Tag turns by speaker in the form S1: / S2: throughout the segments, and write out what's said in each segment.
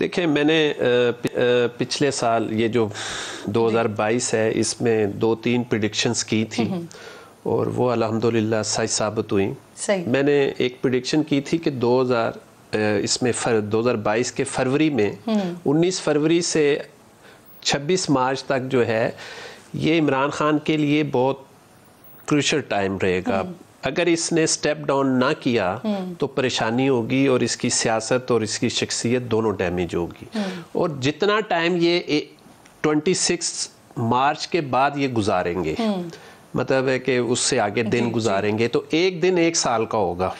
S1: دیکھیں میں نے پچھلے سال یہ جو 2022 ہے اس میں 2-3 پریڈکشنز کی تھی اور وہ الحمدللہ سچ ثابت ہوئی. میں نے ایک پریڈکشن کی تھی کہ 2022 کے فروری میں 19 فروری سے 26 مارچ تک جو ہے یہ عمران خان کے لیے بہت کروشل ٹائم رہے گا. اگر اس نے سٹیپ ڈاؤن نہ کیا تو پریشانی ہوگی اور اس کی سیاست اور اس کی شخصیت دونوں ڈیمیج ہوگی. اور جتنا ٹائم یہ 26 مارچ کے بعد یہ گزاریں گے مطلب ہے کہ اس سے آگے دن گزاریں گے تو ایک دن 1 سال کا ہوگا.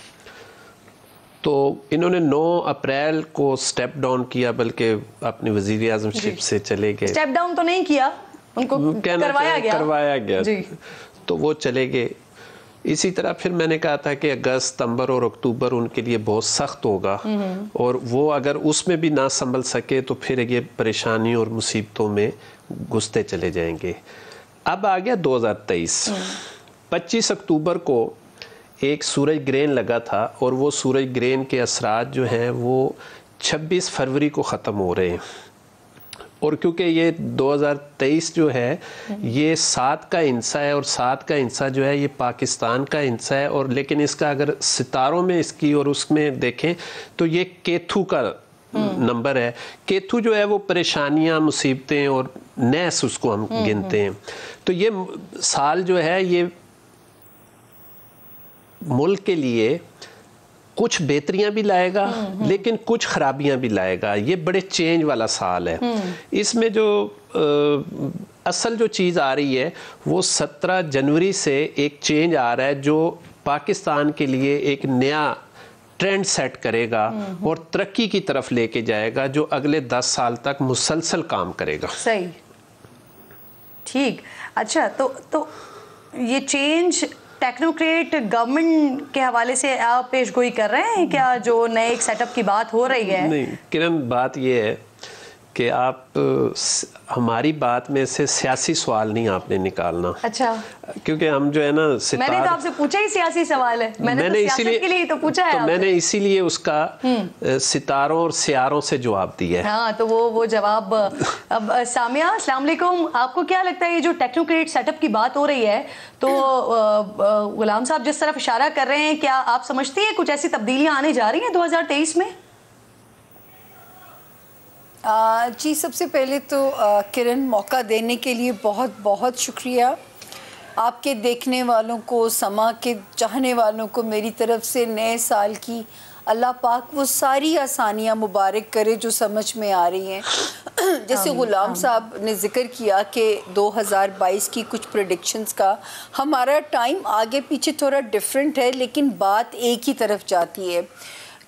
S1: تو انہوں نے 9 اپریل کو سٹیپ ڈاؤن کیا بلکہ اپنی وزیر اعظم شپ سے چلے گئے.
S2: سٹیپ ڈاؤن تو نہیں کیا, ان کو کروایا گیا
S1: تو وہ چلے گئے. اسی طرح پھر میں نے کہا تھا کہ اگست ستمبر اور اکتوبر ان کے لیے بہت سخت ہوگا اور وہ اگر اس میں بھی نہ سنبھل سکے تو پھر یہ پریشانی اور مصیبتوں میں گھستے چلے جائیں گے. اب آ گیا 2023. 25 اکتوبر کو ایک سورج گرہن لگا تھا اور وہ سورج گرہن کے اثرات جو ہیں وہ 26 فروری کو ختم ہو رہے ہیں. اور کیونکہ یہ 2023 جو ہے یہ 7 کا ہندسہ ہے اور 7 کا ہندسہ جو ہے یہ پاکستان کا ہندسہ ہے اور لیکن اس کا اگر ستاروں میں اس کی اور اس میں دیکھیں تو یہ کیتھو کا نمبر ہے. کیتھو جو ہے وہ پریشانیاں مصیبتیں اور نیس اس کو ہم گنتے ہیں. تو یہ سال جو ہے یہ ملک کے لیے کچھ بہتریاں بھی لائے گا لیکن کچھ خرابیاں بھی لائے گا. یہ بڑے چینج والا سال ہے. اس میں جو اصل جو چیز آ رہی ہے وہ 17 جنوری سے ایک چینج آ رہا ہے جو پاکستان کے لیے ایک نیا ٹرینڈ سیٹ کرے گا اور ترقی کی طرف لے کے جائے گا جو اگلے 10 سال تک مسلسل کام کرے گا.
S2: صحیح, ٹھیک. اچھا تو یہ چینج ٹیکنوکریٹ گورنمنٹ کے حوالے سے آپ پیش گوئی کر رہے ہیں کیا جو نئے ایک سیٹ اپ کی بات ہو رہی ہے؟
S1: نہیں کرن, بات یہ ہے کہ آپ ہماری بات میں سے سیاسی سوال نہیں آپ نے نکالنا.
S2: اچھا,
S1: کیونکہ ہم جو ہے نا
S2: میں نے تو آپ سے پوچھا ہی سیاسی سوال ہے, میں نے سیاست کے لیے تو پوچھا ہے,
S1: تو میں نے اسی لیے اس کا ستاروں اور سیاروں سے جواب دیا ہے.
S2: ہاں تو وہ جواب. اب سامیہ السلام علیکم, آپ کو کیا لگتا ہے یہ جو ٹیکنوکریٹ سیٹ اپ کی بات ہو رہی ہے تو غلام صاحب جس طرف اشارہ کر رہے ہیں کیا آپ سمجھتی ہیں کچھ ایسی تبدیلیاں آنے جا رہی ہیں 2023 میں؟
S3: جی, سب سے پہلے تو کرن موقع دینے کے لیے بہت بہت شکریہ. آپ کے دیکھنے والوں کو, سما کے چاہنے والوں کو میری طرف سے نئے سال کی اللہ پاک وہ ساری آسانیاں مبارک کرے جو سمجھ میں آ رہی ہیں. جیسے غلام صاحب نے ذکر کیا کہ 2022 کی کچھ پریڈکشنز کا, ہمارا ٹائم آگے پیچھے تھوڑا ڈیفرنٹ ہے لیکن بات ایک ہی طرف جاتی ہے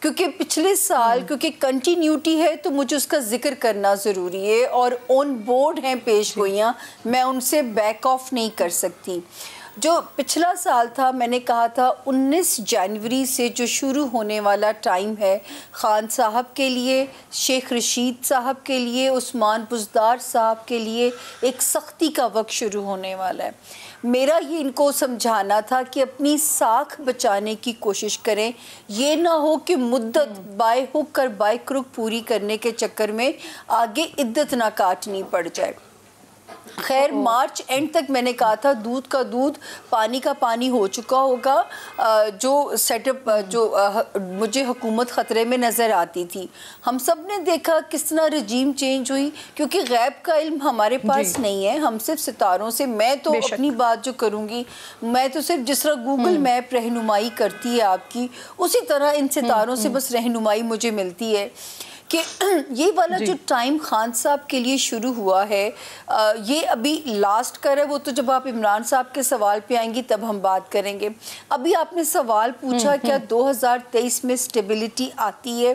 S3: کیونکہ پچھلے سال کیونکہ کنٹینیوٹی ہے تو مجھے اس کا ذکر کرنا ضروری ہے اور آن بورڈ ہیں پیش گوئیاں, میں ان سے بیک آف نہیں کر سکتی. جو پچھلا سال تھا میں نے کہا تھا 19 جنوری سے جو شروع ہونے والا ٹائم ہے خان صاحب کے لیے, شیخ رشید صاحب کے لیے, عثمان بزدار صاحب کے لیے ایک سختی کا وقت شروع ہونے والا ہے. میرا یہ ان کو سمجھانا تھا کہ اپنی ساکھ بچانے کی کوشش کریں, یہ نہ ہو کہ مدت بائے ہک کر بائے کرک پوری کرنے کے چکر میں آگے عدت نہ کاٹنی پڑ جائے. خیر مارچ اینڈ تک میں نے کہا تھا دودھ کا دودھ پانی کا پانی ہو چکا ہوگا. جو سیٹ اپ جو مجھے حکومت خطرے میں نظر آتی تھی, ہم سب نے دیکھا کس طرح رجیم چینج ہوئی کیونکہ غیب کا علم ہمارے پاس نہیں ہے, ہم صرف ستاروں سے. میں تو اپنی بات جو کروں گی میں تو صرف جس طرح گوگل میپ رہنمائی کرتی ہے آپ کی, اسی طرح ان ستاروں سے بس رہنمائی مجھے ملتی ہے کہ یہ والا جو ٹائم خان صاحب کے لیے شروع ہوا ہے یہ ابھی لاسٹ کر ہے. وہ تو جب آپ عمران صاحب کے سوال پہ آئیں گی تب ہم بات کریں گے. ابھی آپ نے سوال پوچھا کیا 2023 میں سٹیبلٹی آتی ہے.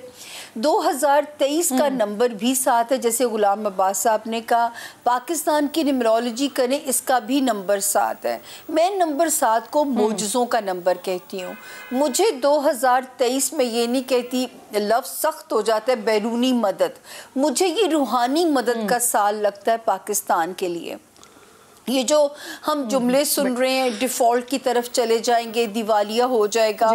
S3: 2023 کا نمبر بھی 7 ہے جیسے غلام عباس صاحب نے کہا. پاکستان کی نمرولوجی کریں اس کا بھی نمبر 7 ہے. میں نمبر 7 کو معجزوں کا نمبر کہتی ہوں. مجھے 2023 میں یہ نہیں کہتی لفظ سخت ہو جاتا ہے بیرونی مدد, مجھے یہ روحانی مدد کا سال لگتا ہے پاکستان کے لیے. یہ جو ہم جملے سن رہے ہیں ڈیفالٹ کی طرف چلے جائیں گے, دیوالیہ ہو جائے گا,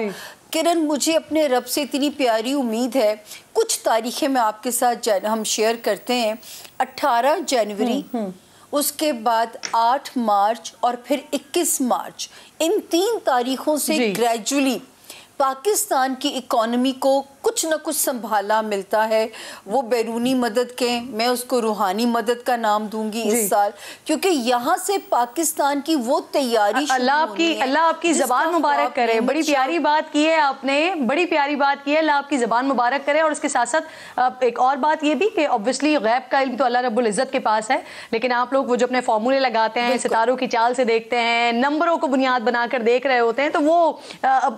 S3: کرن مجھے اپنے رب سے اتنی پیاری امید ہے، کچھ تاریخیں میں آپ کے ساتھ ہم شیئر کرتے ہیں. 18 جنوری، اس کے بعد 8 مارچ اور پھر 21 مارچ، ان 3 تاریخوں سے گریجولی پاکستان کی اکانومی کو کچھ نہ کچھ سنبھالا ملتا ہے. وہ بیرونی مدد کے، میں اس کو روحانی مدد کا نام دوں گی اس سال، کیونکہ یہاں سے پاکستان کی وہ تیاری
S2: اللہ آپ کی زبان مبارک کرے. بڑی پیاری بات کی ہے آپ نے، بڑی پیاری بات کی ہے. اللہ آپ کی زبان مبارک کرے. اور اس کے ساتھ ساتھ ایک اور بات یہ بھی کہ obviously غیب کا علم تو اللہ رب العزت کے پاس ہے، لیکن آپ لوگ وہ جو اپنے فارمولے لگاتے ہیں، ستاروں کی چال سے دیکھتے ہیں، نمبروں کو بنیاد بنا کر دیکھ رہے ہوتے ہیں، تو وہ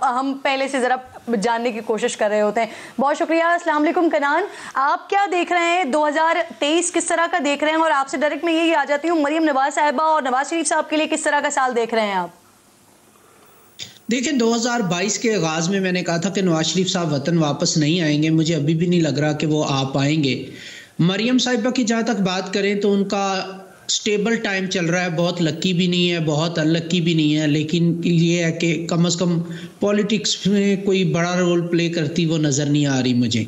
S2: ہم پہلے سے ذرا جاننے کی کوشش کر رہے ہوتے ہیں. بہت شکریہ. السلام علیکم کنان، آپ کیا دیکھ رہے ہیں 2023 کس طرح کا دیکھ رہے ہیں؟ اور آپ سے ڈائریکٹ میں یہی آ جاتی ہوں، مریم نواز صاحبہ اور نواز شریف صاحب کے لیے کس طرح کا سال دیکھ رہے ہیں آپ؟
S4: دیکھیں 2022 کے آغاز میں نے کہا تھا کہ نواز شریف صاحب وطن واپس نہیں آئیں گے. مجھے ابھی بھی نہیں لگ رہا کہ وہ آ پائیں گے. مریم صاحبہ کی جہاں تک بات کریں تو ان کا سٹیبل ٹائم چل رہا ہے، بہت لکی بھی نہیں ہے، بہت ان لکی بھی نہیں ہے، لیکن یہ ہے کہ کم از کم پولیٹکس میں کوئی بڑا رول پلے کرتی وہ نظر نہیں آ رہی مجھے.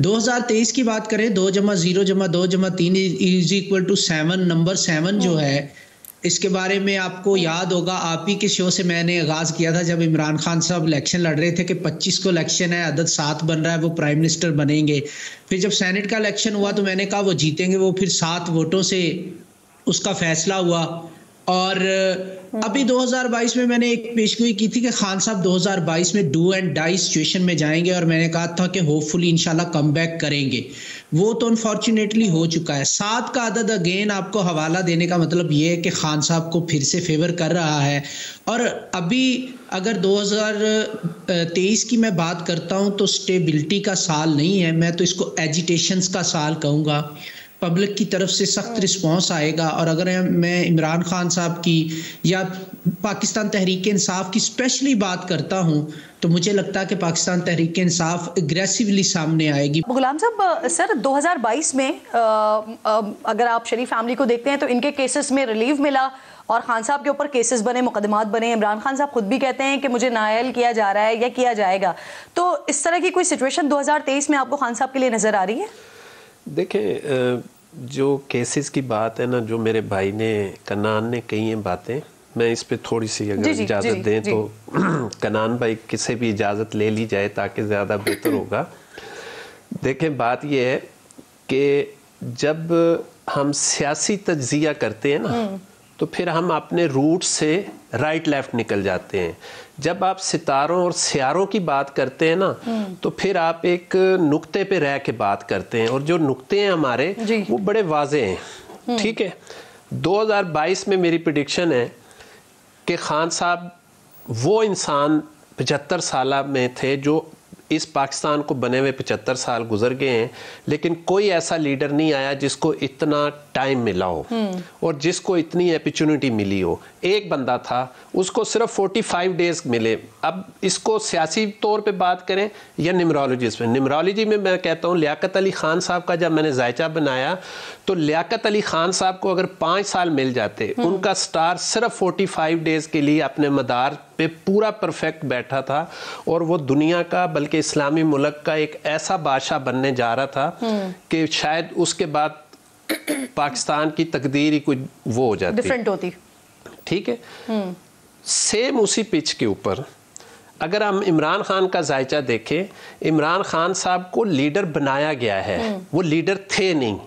S4: 2023 کی بات کریں، 2 + 0 + 2 + 3 = 7، نمبر 7 جو ہے، اس کے بارے میں آپ کو یاد ہوگا، آپ ہی کے شو سے میں نے آغاز کیا تھا جب عمران خان صاحب الیکشن لڑ رہے تھے کہ 25 کو الیکشن ہے، عدد 7 بن رہا ہے، وہ پرائم منسٹر بنیں گے. پھر جب سینٹ کا الیکشن ہوا تو میں نے کہا وہ جیتیں گے، وہ پھر 7 ووٹوں سے اس کا فیصلہ ہوا. اور ابھی 2022 میں نے ایک پیشگوئی کی تھی کہ خان صاحب 2022 میں ڈو اینڈ ڈائی سچویشن میں جائیں گے، اور میں نے کہا تھا کہ ہوپ فلی انشاءاللہ کم بیک کریں گے. وہ تو انفارچونیٹلی ہو چکا ہے. 7 کا عدد اگین آپ کو حوالہ دینے کا مطلب یہ ہے کہ خان صاحب کو پھر سے فیور کر رہا ہے. اور ابھی اگر 2023 کی میں بات کرتا ہوں تو سٹیبلٹی کا سال نہیں ہے، میں تو اس کو ایجیٹیشنز کا سال کہوں گا. پبلک کی طرف سے سخت رسپانس آئے گا. اور اگر میں عمران خان صاحب کی یا پاکستان تحریک انصاف کی اسپیشلی بات کرتا ہوں تو مجھے لگتا ہے کہ پاکستان تحریک انصاف اگریسیولی سامنے آئے گی.
S2: غلام صاحب، سر 2022 میں اگر آپ شریف فیملی کو دیکھتے ہیں تو ان کے کیسز میں ریلیف ملا اور خان صاحب کے اوپر کیسز بنے، مقدمات بنے. عمران خان صاحب خود بھی کہتے ہیں کہ مجھے نااہل کیا جا رہا ہے یا کیا جائے گا. تو اس طرح کی کوئی سچویشن 2023 میں آپ کو خان صاحب کے لیے نظر آ رہی ہے؟
S1: دیکھیں، جو کیسز کی بات ہے نا، جو میرے بھائی نے کنان نے کہی ہیں باتیں، میں اس پہ تھوڑی سی اگر اجازت دیں تو کنان بھائی کسے بھی اجازت لے لی جائے تاکہ زیادہ بہتر ہوگا. دیکھیں بات یہ ہے کہ جب ہم سیاسی تجزیہ کرتے ہیں نا تو پھر ہم اپنے روٹ سے رائٹ لیفٹ نکل جاتے ہیں. جب آپ ستاروں اور سیاروں کی بات کرتے ہیں نا تو پھر آپ ایک نقطے پہ رہ کے بات کرتے ہیں، اور جو نقطے ہیں ہمارے وہ بڑے واضح ہیں. ٹھیک ہے، 2022 میں میری پریڈکشن ہے کہ خان صاحب وہ انسان 75 سالہ میں تھے جو اس پاکستان کو بنے ہوئے 75 سال گزر گئے ہیں، لیکن کوئی ایسا لیڈر نہیں آیا جس کو اتنا ٹائم ملا ہو اور جس کو اتنی اپرچونٹی ملی ہو. ایک بندہ تھا، اس کو صرف 45 ڈیز ملے. اب اس کو سیاسی طور پہ بات کریں یا نیمرولوجیز میں، نیمرولوجی میں میں کہتا ہوں لیاقت علی خان صاحب کا جب میں نے ذائچہ بنایا تو لیاقت علی خان صاحب کو اگر 5 سال مل جاتے، ان کا سٹار صرف 45 ڈیز کے لیے اپنے مدار پہ پورا پرفیکٹ بیٹھا تھا، اور وہ دنیا کا بلکہ اسلامی ملک کا ایک ایسا بادشاہ بننے جا رہا تھا کہ شاید اس کے بعد پاکستان کی تقدیر ہی کوئی وہ ہو جاتی،
S2: ڈیفرنٹ ہوتی.
S1: ٹھیک ہے، سیم اسی پچ کے اوپر اگر ہم عمران خان کا ذائچہ دیکھیں، عمران خان صاحب کو لیڈر بنایا گیا ہے، وہ لیڈر تھے نہیں.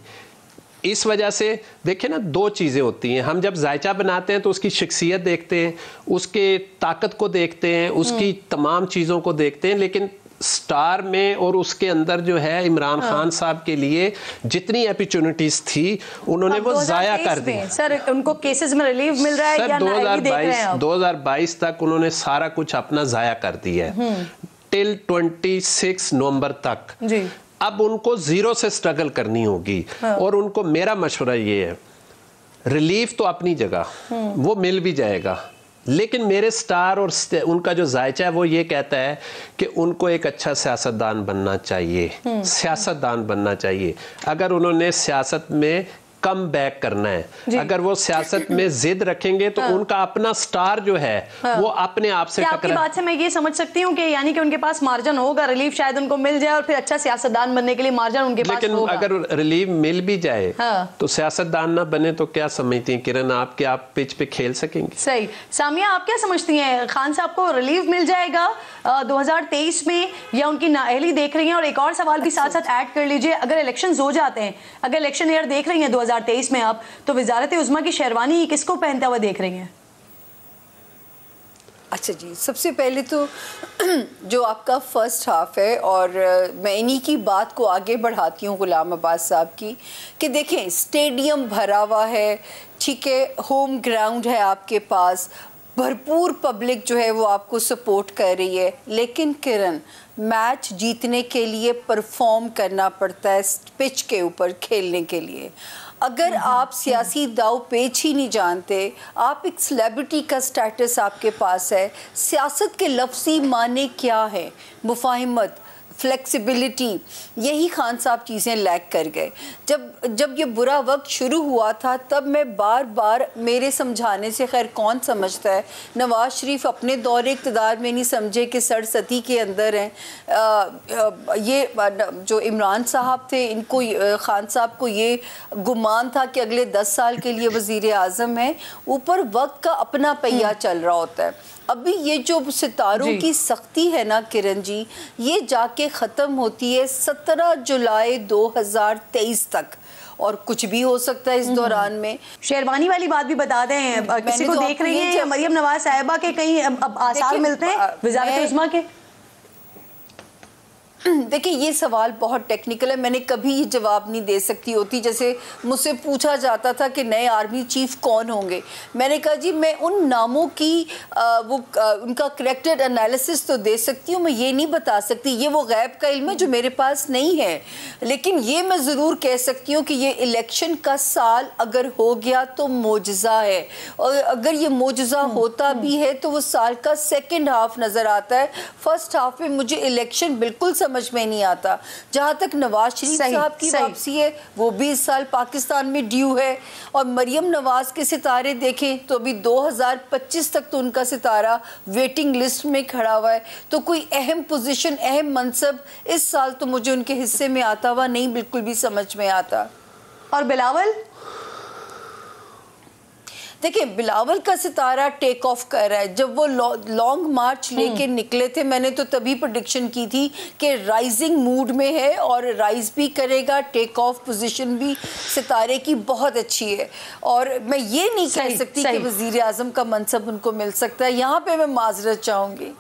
S1: اس وجہ سے دیکھیں نا، 2 چیزیں ہوتی ہیں. ہم جب ذائچہ بناتے ہیں تو اس کی شخصیت دیکھتے ہیں، اس کے طاقت کو دیکھتے ہیں، اس کی تمام چیزوں کو دیکھتے ہیں، لیکن سٹار میں اور اس کے اندر جو ہے عمران خان صاحب کے لیے جتنی اپرچونٹیز تھی انہوں نے وہ ضائع کر دی.
S2: سر ان کو کیسز میں ریلیف مل رہا ہے یا نااہلی دیکھ رہے ہیں؟
S1: 2022 تک انہوں نے سارا کچھ اپنا ضائع کر دیا ہے ٹل 26 نومبر تک. اب ان کو 0 سے سٹرگل کرنی ہوگی، اور ان کو میرا مشورہ یہ ہے، ریلیف تو اپنی جگہ وہ مل بھی جائے گا، لیکن میرے سٹار اور ان کا جو ذائچہ ہے وہ یہ کہتا ہے کہ ان کو ایک اچھا سیاستدان بننا چاہیے، سیاستدان بننا چاہیے. اگر انہوں نے سیاست میں کم بیک کرنا ہے. اگر وہ سیاست میں ضد رکھیں گے تو ان کا اپنا سٹار جو ہے وہ اپنے آپ سے
S2: آپ کی بات سے میں یہ سمجھ سکتی ہوں کہ یعنی کہ ان کے پاس مارجن ہوگا, ریلیف شاید ان کو مل جائے اور پھر اچھا سیاستدان بننے کے لیے مارجن ان کے پاس ہوگا.
S1: لیکن اگر ریلیف مل بھی جائے تو سیاستدان نہ بنے تو کیا سمجھتی ہیں کرن آپ کہ آپ پچ پہ کھیل سکیں گے؟
S2: صحیح. سامیہ آپ کیا سمجھتی ہیں, خان صاحب کو ریلیف مل جائے گا 2023 میں یا ان کی نااہلی دیکھ رہی ہیں؟ اور ایک اور سوال بھی ساتھ ساتھ ایڈ کر لیجئے, اگر الیکشنز ہو جاتے ہیں, اگر الیکشن ایئر دیکھ رہی ہیں 2023 میں آپ, تو وزارت عظمیٰ کی شیروانی کس کو پہنتا ہوا دیکھ رہی ہیں؟
S3: اچھا جی, سب سے پہلے تو جو آپ کا فرسٹ ہاف ہے, اور میں انہی کی بات کو آگے بڑھاتی ہوں غلام عباس صاحب کی, کہ دیکھیں اسٹیڈیم بھرا ہوا ہے, ٹھیک ہے, ہوم گراؤنڈ ہے آپ کے پاس, بھرپور پبلک جو ہے وہ آپ کو سپورٹ کر رہی ہے, لیکن کرن میچ جیتنے کے لیے پرفارم کرنا پڑتا ہے پچ کے اوپر کھیلنے کے لیے. اگر آپ سیاسی داؤ پیچ ہی نہیں جانتے, آپ ایک سیلیبریٹی کا سٹیٹس آپ کے پاس ہے, سیاست کے لفظی معنی کیا ہے, مفاہمت, فلیکسیبلٹی, یہی خان صاحب چیزیں لیک کر گئے. جب یہ برا وقت شروع ہوا تھا تب میں بار بار, میرے سمجھانے سے خیر کون سمجھتا ہے, نواز شریف اپنے دور اقتدار میں نہیں سمجھے کہ سڑستی کے اندر ہیں. یہ جو عمران صاحب تھے, ان کو خان صاحب کو یہ گمان تھا کہ اگلے 10 سال کے لیے وزیر اعظم ہیں, اوپر وقت کا اپنا پہیہ چل رہا ہوتا ہے. ابھی یہ جو ستاروں کی سختی ہے نا کرن جی, یہ جا کے ختم ہوتی ہے 17 جولائی 2023 تک, اور کچھ بھی ہو سکتا ہے اس دوران میں.
S2: شیروانی والی بات بھی بتا دیں, کسی کو دیکھ رہی ہیں مریم نواز صاحبہ کے کہیں اب آثار ملتے ہیں وزارت عظمیٰ کے؟
S3: دیکھیں یہ سوال بہت ٹیکنیکل ہے, میں نے کبھی یہ جواب نہیں دے سکتی ہوتی. جیسے مجھ سے پوچھا جاتا تھا کہ نئے آرمی چیف کون ہوں گے, میں نے کہا جی میں ان ناموں کی ان کا کریکٹر انالیسس تو دے سکتی ہوں, میں یہ نہیں بتا سکتی, یہ وہ غیب کا علم ہے جو میرے پاس نہیں ہے. لیکن یہ میں ضرور کہہ سکتی ہوں کہ یہ الیکشن کا سال اگر ہو گیا تو معجزہ ہے, اور اگر یہ معجزہ ہوتا بھی ہے تو وہ سال کا سیکنڈ ہاف نظر آتا ہے. فرسٹ ہاف میں مجھے الیکشن بالکل سمجھ میں نہیں آتا. جہاں تک نواز شریف صاحب کی واپسی ہے, وہ بھی اس سال پاکستان میں ڈیو ہے, اور مریم نواز کے ستارے دیکھیں تو ابھی 2025 تک تو ان کا ستارہ ویٹنگ لسٹ میں کھڑا ہوا ہے. تو کوئی اہم پوزیشن, اہم منصب اس سال تو مجھے ان کے حصے میں آتا ہوا نہیں, بالکل بھی سمجھ میں آتا.
S2: اور بلاول
S3: دیکھیں بلاول کا ستارہ ٹیک آف کر رہا ہے. جب وہ لانگ مارچ لے کے نکلے تھے, میں نے تو تبھی پریڈکشن کی تھی کہ رائزنگ موڈ میں ہے اور رائز بھی کرے گا, ٹیک آف پوزیشن بھی ستارے کی بہت اچھی ہے. اور میں یہ نہیں کہہ سکتی کہ وزیر اعظم کا منصب ان کو مل سکتا ہے, یہاں پہ میں معذرت چاہوں گی.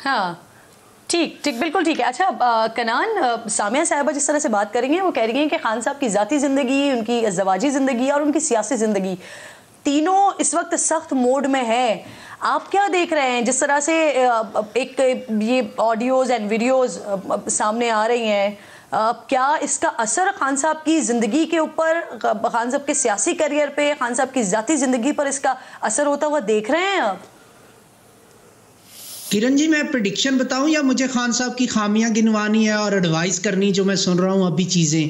S2: ہاں ٹھیک بالکل ٹھیک ہے. اچھا کنان, سامیہ صاحبہ جس طرح سے بات کر رہی ہیں, وہ کہہ رہی ہیں کہ خان صاحب کی ذاتی زندگی, ان کی ازدواجی زندگی اور ان کی سیاسی زندگی تینوں اس وقت سخت موڈ میں ہے. آپ کیا دیکھ رہے ہیں جس طرح سے ایک یہ آڈیوز اینڈ ویڈیوز سامنے آ رہی ہیں, کیا اس کا اثر خان صاحب کی زندگی کے اوپر, خان صاحب کے سیاسی کیریئر پہ, خان صاحب کی ذاتی زندگی پر اس کا اثر ہوتا ہوا دیکھ رہے ہیں آپ؟
S4: کرن جی میں پریڈکشن بتاؤں یا مجھے خان صاحب کی خامیاں گنوانی ہے اور ایڈوائز کرنی جو میں سن رہا ہوں ابھی چیزیں,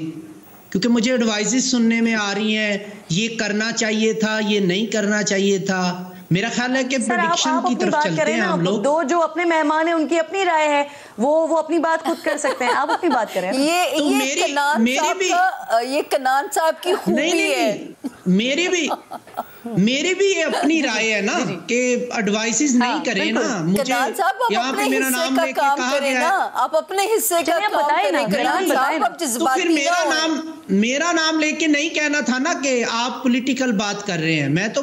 S4: کیونکہ مجھے ایڈوائزز سننے میں آ رہی ہیں, یہ کرنا چاہیے تھا, یہ نہیں کرنا چاہیے تھا. میرا خیال ہے کہ پریڈکشن کی طرف چلتے ہیں ہم لوگ.
S2: دو جو اپنے مہمان ہیں ان کی اپنی رائے ہے, وہ اپنی بات خود کر سکتے ہیں, آپ اپنی بات کریں.
S3: یہ کنان صاحب کی خوبی ہے.
S4: میری بھی یہ اپنی رائے ہے نا کہ ایڈوائسز نہیں کریں نا. مجھے یہاں پہ میرا نام لے کے کہا گیا ہے,
S3: آپ اپنے حصے کا کام کریں.
S4: تو پھر میرا نام لے کے نہیں کہنا تھا نا کہ آپ پولیٹیکل بات کر رہے ہیں. میں تو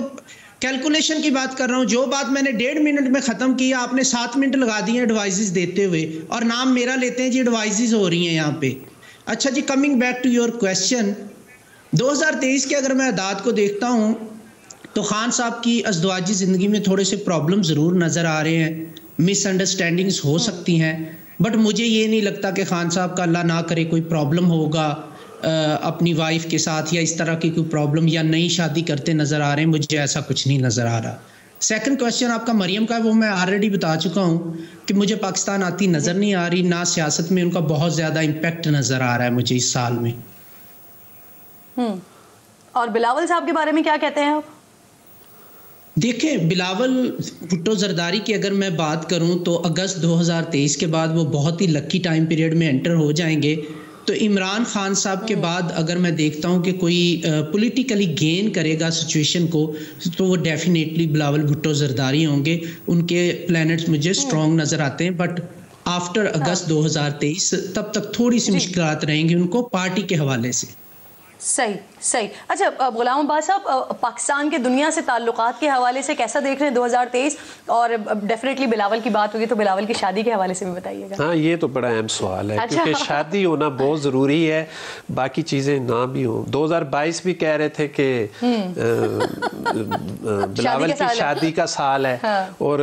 S4: کیلکولیشن کی بات کر رہا ہوں. جو بات میں نے 1.5 منٹ میں ختم کی, آپ نے 7 منٹ لگا دیے ایڈوائزز دیتے ہوئے, اور نام میرا لیتے ہیں جی ایڈوائزز ہو رہی ہیں یہاں پہ. اچھا جی, coming back to your question, 2023 کے اگر میں اعداد کو دیکھتا ہوں تو خان صاحب کی ازدواجی زندگی میں تھوڑے سے پرابلم ضرور نظر آ رہے ہیں, مس انڈرسٹینڈنگز ہو سکتی ہیں, بٹ مجھے یہ نہیں لگتا کہ خان صاحب کا اللہ نہ کرے کوئی پرابلم ہوگا اپنی وائف کے ساتھ, یا اس طرح کی کوئی پرابلم, یا نئی شادی کرتے نظر آ رہے ہیں. مجھے ایسا کچھ نہیں نظر آ رہا. سیکنڈ کویسچن آپ کا مریم کا ہے, وہ میں آلریڈی بتا چکا ہوں کہ مجھے پاکستان آتی نظر نہیں آ رہی, نہ سیاست میں ان کا بہت زیادہ امپیکٹ نظر آ رہا ہے مجھے اس سال میں.
S2: اور بلاول صاحب کے بارے میں کیا کہتے ہیں آپ؟
S4: دیکھیں بلاول بھٹو زرداری کی اگر میں بات کروں تو اگست 2023 کے بعد وہ بہت ہی لکی ٹائم پیریڈ میں انٹر ہو جائیں گے. تو عمران خان صاحب کے بعد اگر میں دیکھتا ہوں کہ کوئی پولیٹیکلی گین کرے گا سچویشن کو تو وہ ڈیفینیٹلی بلاول بھٹو زرداری ہوں گے. ان کے پلانٹس مجھے اسٹرانگ نظر آتے ہیں, بٹ آفٹر اگست 2023 تب تک تھوڑی سی مشکلات رہیں گی ان کو پارٹی کے حوالے سے.
S2: صحیح. اچھا غلام عباس صاحب, پاکستان کے دنیا سے تعلقات کے حوالے سے کیسا دیکھ رہے ہیں 2023, اور ڈیفینیٹلی بلاول کی بات ہوگی تو بلاول کی شادی کے حوالے سے بھی بتائیے گا.
S1: ہاں یہ تو بڑا اہم سوال ہے, کیونکہ شادی ہونا بہت ضروری ہے, باقی چیزیں نہ بھی ہوں. 2022 بھی کہہ رہے تھے کہ بلاول کی شادی کا سال ہے, اور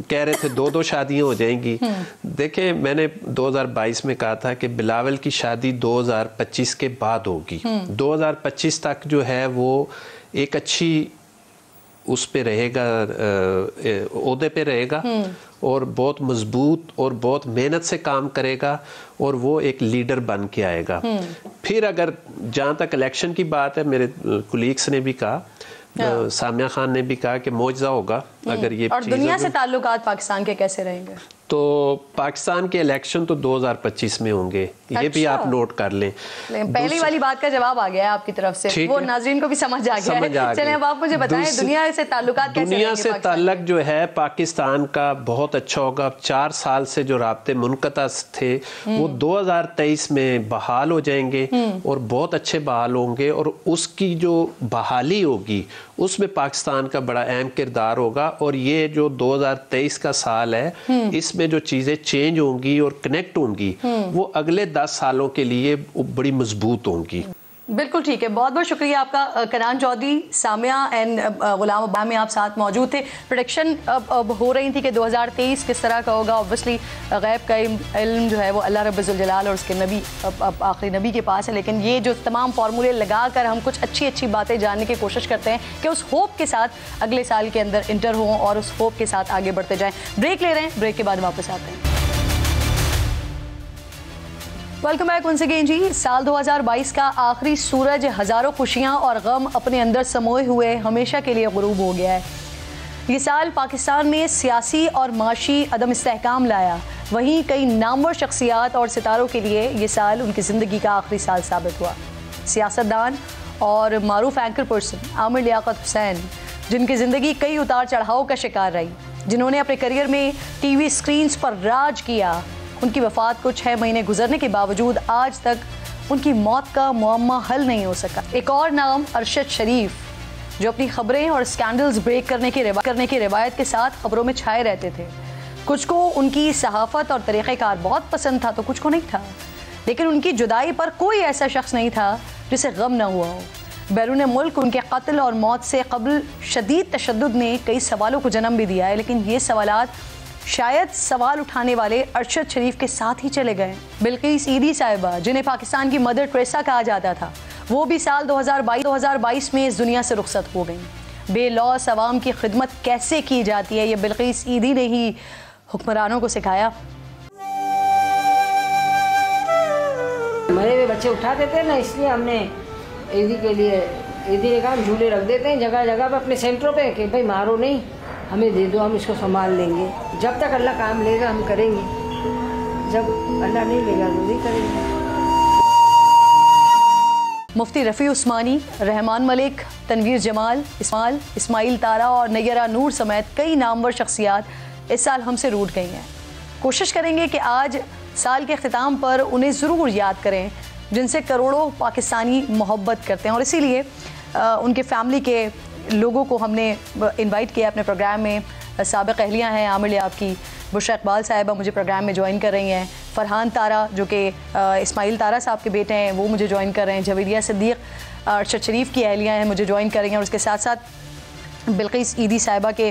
S1: کہہ رہے تھے 2 شادیاں ہو جائیں گی. دیکھیں میں نے 2022 میں کہا تھا کہ بلاول کی شادی 2025 کے بعد ہوگی. 2025 تک جو ہے وہ ایک اچھی اس پہ رہے گا, عہدے پہ رہے گا, اور بہت مضبوط اور بہت محنت سے کام کرے گا, اور وہ ایک لیڈر بن کے آئے گا. پھر اگر جہاں تک الیکشن کی بات ہے, میرے کولیگس نے بھی کہا, سامیہ خان نے بھی کہا کہ معجزہ ہوگا اگر یہ.
S2: اور دنیا سے تعلقات پاکستان کے کیسے رہیں گے؟
S1: تو پاکستان کے الیکشن تو 2025 میں ہوں گے, یہ بھی آپ نوٹ کر لیں.
S2: پہلی والی بات کا جواب آ گیا ہے آپ کی طرف سے, وہ ناظرین کو بھی سمجھ آ گیا ہے. چلیں اب آپ مجھے بتائیں دنیا سے تعلقات کیسے رہیں گے؟
S1: دنیا سے تعلق جو ہے پاکستان کا بہت اچھا ہوگا. 4 سال سے جو رابطے منقطع تھے وہ 2023 میں بحال ہو جائیں گے, اور بہت اچھے بحال ہوں گے, اور اس کی جو بحالی ہوگی اس میں پاکستان کا بڑا اہم کردار ہوگا. اور یہ جو 2023 کا سال ہے اس میں جو چیزیں چینج ہوں گی اور کنیکٹ ہوں گی وہ اگلے 10 سالوں کے لیے بڑی مضبوط ہوں گی.
S2: بالکل ٹھیک ہے, بہت بہت شکریہ آپ کا. کنان چودھری, سامیہ اینڈ غلام عباس میں آپ ساتھ موجود تھے. پریڈکشن اب ہو رہی تھی کہ 2023 کس طرح کا ہوگا. اوبویسلی غیب کا علم جو ہے وہ اللہ رب الجلال اور اس کے نبی, آخری نبی کے پاس ہے, لیکن یہ جو تمام فارمولے لگا کر ہم کچھ اچھی باتیں جاننے کی کوشش کرتے ہیں کہ اس ہوپ کے ساتھ اگلے سال کے اندر انٹر ہوں اور اس ہوپ کے ساتھ آگے بڑھتے جائیں. بریک لے رہے ہیں, بریک کے بعد واپس آتے ہیں. ویلکم بیک ونس اگین جی. سال 2022 کا آخری سورج ہزاروں خوشیاں اور غم اپنے اندر سموئے ہوئے ہمیشہ کے لیے غروب ہو گیا ہے. یہ سال پاکستان میں سیاسی اور معاشی عدم استحکام لایا, وہیں کئی نامور شخصیات اور ستاروں کے لیے یہ سال ان کی زندگی کا آخری سال ثابت ہوا. سیاستدان اور معروف اینکر پرسن عامر لیاقت حسین, جن کی زندگی کئی اتار چڑھاؤ کا شکار رہی, جنہوں نے اپنے کریئر میں ٹی وی اسکرینز پر راج کیا, ان کی وفات کو 6 مہینے گزرنے کے باوجود آج تک ان کی موت کا معمہ حل نہیں ہو سکا. ایک اور نام ارشد شریف, جو اپنی خبریں اور سکینڈلز بریک کرنے کی روایت کے ساتھ خبروں میں چھائے رہتے تھے. کچھ کو ان کی صحافت اور طریقہ کار بہت پسند تھا تو کچھ کو نہیں تھا, لیکن ان کی جدائی پر کوئی ایسا شخص نہیں تھا جسے غم نہ ہوا ہو. بیرون ملک ان کے قتل اور موت سے قبل شدید تشدد نے کئی سوالوں کو جنم بھی دیا ہے, لیکن یہ سوالات شاید سوال اٹھانے والے ارشد شریف کے ساتھ ہی چلے گئے. بلقیس عیدی صاحبہ, جنہیں پاکستان کی مدر ٹریسا کہا جاتا تھا, وہ بھی سال 2022 میں اس دنیا سے رخصت ہو گئیں. بے لوث عوام کی خدمت کیسے کی جاتی ہے یہ بلقیس عیدی نے ہی حکمرانوں کو سکھایا.
S5: مرے ہوئے بچے اٹھا دیتے ہیں نا, اس لیے ہم نے عیدی کے لیے عیدی نے کہا ہم جھولے رکھ دیتے ہیں جگہ جگہ پہ اپنے سینٹروں پہ کہ بھائی مارو نہیں, ہمیں دے دو, ہم اس کو سنبھال لیں گے. جب تک اللہ کام لے گا ہم کریں گے, جب اللہ نہیں لے گا تو نہیں کریں گے.
S2: مفتی رفیع عثمانی, رحمان ملک, تنویر جمال, اسماعیل تارا اور نیرہ نور سمیت کئی نامور شخصیات اس سال ہم سے روٹ گئی ہیں. کوشش کریں گے کہ آج سال کے اختتام پر انہیں ضرور یاد کریں جن سے کروڑوں پاکستانی محبت کرتے ہیں, اور اسی لیے ان کے فیملی کے لوگوں کو ہم نے انوائٹ کیا اپنے پروگرام میں. سابق اہلیہ ہیں عامر لیاقت کی, بشرا اقبال صاحبہ مجھے پروگرام میں جوائن کر رہی ہیں, فرحان تارا جو کہ اسماعیل تارا صاحب کے بیٹے ہیں وہ مجھے جوائن کر رہے ہیں, جویریہ صدیق ارشد شریف کی اہلیہ ہیں مجھے جوائن کر رہی ہیں, اور اس کے ساتھ ساتھ بلقیس عیدی صاحبہ کے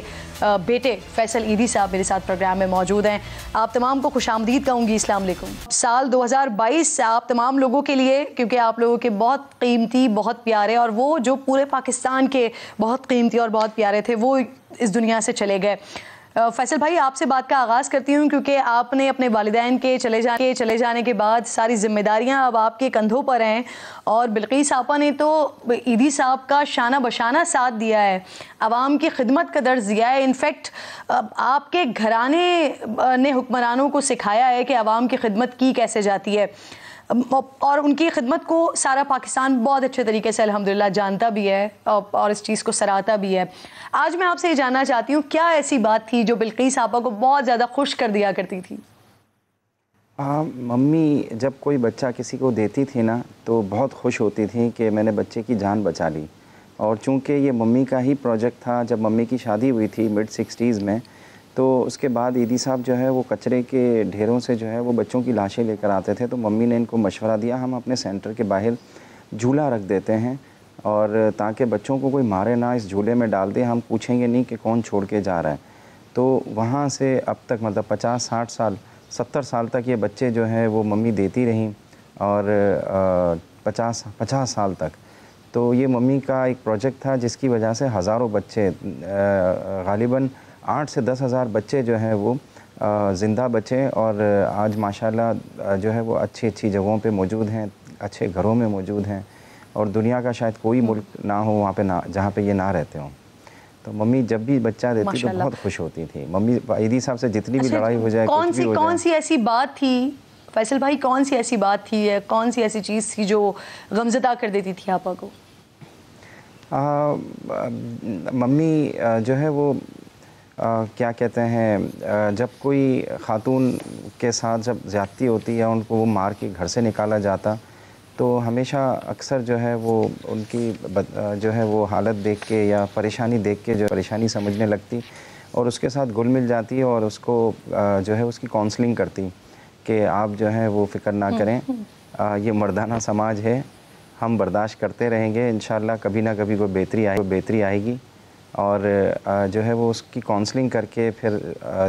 S2: بیٹے فیصل عیدی صاحب میرے ساتھ پروگرام میں موجود ہیں. آپ تمام کو خوش آمدید کہوں گی. السلام علیکم. سال 2022 آپ تمام لوگوں کے لیے, کیونکہ آپ لوگوں کے بہت قیمتی, بہت پیارے, اور وہ جو پورے پاکستان کے بہت قیمتی اور بہت پیارے تھے وہ اس دنیا سے چلے گئے. فیصل بھائی آپ سے بات کا آغاز کرتی ہوں کیونکہ آپ نے اپنے والدین کے چلے جانے کے بعد ساری ذمہ داریاں اب آپ کے کندھوں پر ہیں، اور بلقیس آپا نے تو ایدھی صاحب کا شانہ بشانہ ساتھ دیا ہے، عوام کی خدمت کا درس دیا ہے. انفیکٹ آپ کے گھرانے نے حکمرانوں کو سکھایا ہے کہ عوام کی خدمت کی کیسے جاتی ہے، اور ان کی خدمت کو سارا پاکستان بہت اچھے طریقے سے الحمدللہ جانتا بھی ہے اور اس چیز کو سراہتا بھی ہے. آج میں آپ سے یہ جاننا چاہتی ہوں کیا ایسی بات تھی جو بلقیس آپا کو بہت زیادہ خوش کر دیا کرتی تھی؟
S6: ممی جب کوئی بچہ کسی کو دیتی تھی نا تو بہت خوش ہوتی تھی کہ میں نے بچے کی جان بچا لی. اور چونکہ یہ ممی کا ہی پروجیکٹ تھا، جب ممی کی شادی ہوئی تھی mid-60s میں، تو اس کے بعد ایدھی صاحب جو ہے وہ کچرے کے ڈھیروں سے جو ہے وہ بچوں کی لاشیں لے کر آتے تھے. تو ممی نے ان کو مشورہ دیا ہم اپنے سینٹر کے باہر جھولا رکھ دیتے ہیں، اور تاکہ بچوں کو کوئی مارے نہ، اس جھولے میں ڈال دیں، ہم پوچھیں گے نہیں کہ کون چھوڑ کے جا رہا ہے. تو وہاں سے اب تک مطلب 50 60 سال 70 سال تک یہ بچے جو ہیں وہ ممی دیتی رہیں، اور 50 سال تک. تو یہ ممی کا ایک پروجیکٹ تھا جس کی وجہ سے ہزاروں بچے، غالباً 8 سے 10 ہزار بچے جو ہیں وہ زندہ بچے، اور آج ماشاءاللہ جو ہے وہ اچھی جگہوں پہ موجود ہیں، اچھے گھروں میں موجود ہیں، اور دنیا کا شاید کوئی ملک نہ ہو وہاں پہ جہاں پہ یہ نہ رہتے ہوں. تو ممی جب بھی بچہ دیتی تو بہت خوش ہوتی تھی. ممی ایدھی صاحب سے جتنی بھی لڑائی ہو جائے، کچھ بھی ہو جائے.
S2: کون سی ایسی بات تھی فیصل بھائی، کون سی ایسی بات تھی، کون سی ایسی چیز تھی جو غمزدہ کر دیتی تھی آپا کو؟
S6: ممی جو ہے وہ کیا کہتے ہیں، جب کوئی خاتون کے ساتھ جب زیادتی ہوتی ہے، ان کو وہ مار کے گھر سے نکالا جاتا، تو ہمیشہ اکثر جو ہے وہ ان کی جو ہے وہ حالت دیکھ کے یا پریشانی دیکھ کے جو پریشانی سمجھنے لگتی، اور اس کے ساتھ گل مل جاتی، اور اس کو جو ہے اس کی کاؤنسلنگ کرتی کہ آپ جو ہے وہ فکر نہ کریں، یہ مردانہ سماج ہے، ہم برداشت کرتے رہیں گے، انشاءاللہ کبھی نہ کبھی وہ بہتری آئے گی. اور جو ہے وہ اس کی کاؤنسلنگ کر کے پھر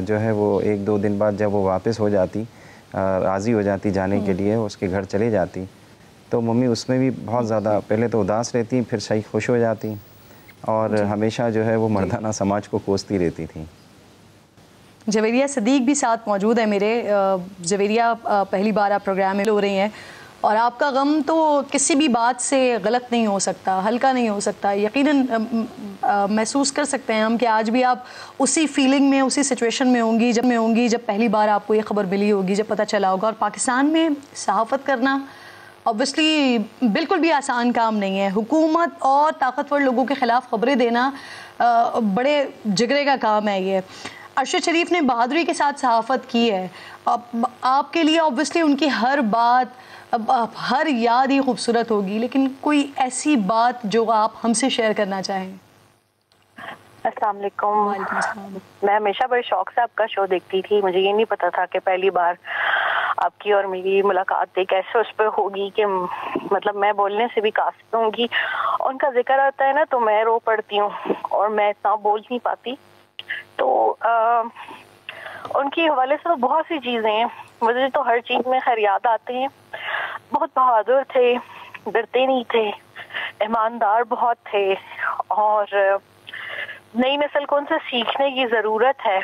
S6: جو ہے وہ 1-2 دن بعد جب وہ واپس ہو جاتی، راضی ہو جاتی جانے کے لیے، اس کے گھر چلے جاتی، تو ممی اس میں بھی بہت زیادہ پہلے تو اداس رہتی، پھر صحیح خوش ہو جاتی، اور ہمیشہ جو ہے وہ مردانہ سماج کو کوستی رہتی تھی.
S2: جویریہ صدیق بھی ساتھ موجود ہے میرے. جویریہ پہلی بار آپ پروگرام میں ہو رہی ہیں، اور آپ کا غم تو کسی بھی بات سے غلط نہیں ہو سکتا، ہلکا نہیں ہو سکتا. یقیناً محسوس کر سکتے ہیں ہم کہ آج بھی آپ اسی فیلنگ میں، اسی سچویشن میں ہوں گی جب پہلی بار آپ کو یہ خبر ملی ہوگی، جب پتہ چلا ہوگا. اور پاکستان میں صحافت کرنا اوبویسلی بالکل بھی آسان کام نہیں ہے. حکومت اور طاقتور لوگوں کے خلاف خبریں دینا بڑے جگرے کا کام ہے. یہ ارشد شریف نے بہادری کے ساتھ صحافت کی ہے. آپ کے لیے اوبویسلی ان کی ہر بات، ہر یاد ہی خوبصورت ہوگی، لیکن کوئی ایسی بات جو آپ ہم سے شیئر کرنا چاہیں؟
S7: السلام علیکم. میں ہمیشہ بڑے شوق سے آپ کا شو دیکھتی تھی. مجھے یہ نہیں پتا تھا کہ پہلی بار آپ کی اور میری ملاقات ایک ایسے اس پہ ہوگی کہ مطلب میں بولنے سے بھی قاصر ہوں گی. ان کا ذکر آتا ہے نا تو میں رو پڑتی ہوں، اور میں اتنا بول نہیں پاتی. تو ان کے حوالے سے تو بہت سی چیزیں ہیں، مجھے تو ہر چیز میں خیر یاد آتے ہیں. بہت بہادر تھے، ڈرتے نہیں تھے، ایماندار بہت تھے، اور نئی نسل کو ان سے سیکھنے کی ضرورت ہے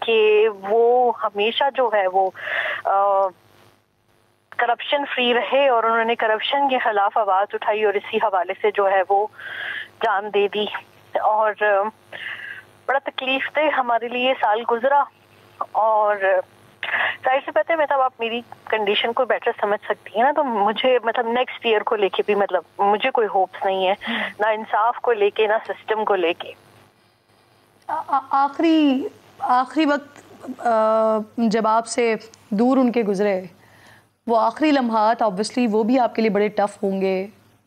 S7: کہ وہ ہمیشہ جو ہے وہ کرپشن فری رہے، اور انہوں نے کرپشن کے خلاف آواز اٹھائی، اور اسی حوالے سے جو ہے وہ جان دے دی. اور بڑا تکلیف دہ ہمارے لیے سال گزرا، اور ظاہر سی بات ہے مطلب آپ میری کنڈیشن کو بیٹر سمجھ سکتی ہیں نا. تو مجھے مطلب نیکسٹ ایئر کو لے کے بھی مطلب مجھے کوئی ہوپس نہیں ہے، نہ انصاف کو لے کے، نہ سسٹم کو لے کے.
S2: آخری وقت جب آپ سے دور ان کے گزرے، وہ آخری لمحات اوبویسلی وہ بھی آپ کے لیے بڑے ٹف ہوں گے.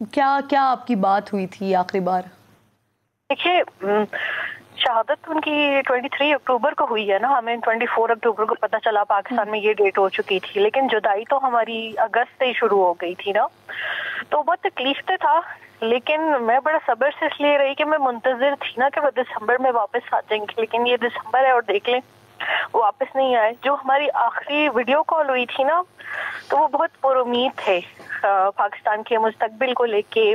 S2: کیا آپ کی بات ہوئی تھی آخری بار؟
S7: دیکھیے شہادت ان کی 23 اکتوبر کو ہوئی ہے نا، ہمیں 24 اکتوبر کو پتہ چلا پاکستان میں یہ ڈیٹ ہو چکی تھی، لیکن جدائی تو ہماری اگست سے ہی شروع ہو گئی تھی نا. تو بہت تکلیف دہ تھا، لیکن میں بڑا صبر سے اس لیے رہی کہ میں منتظر تھی نا کہ وہ دسمبر میں واپس آ جائیں گے. لیکن یہ دسمبر ہے اور دیکھ لیں وہ واپس نہیں آئے. جو ہماری آخری ویڈیو کال ہوئی تھی نا تو وہ بہت پر امید تھے پاکستان کے مستقبل کو لے کے.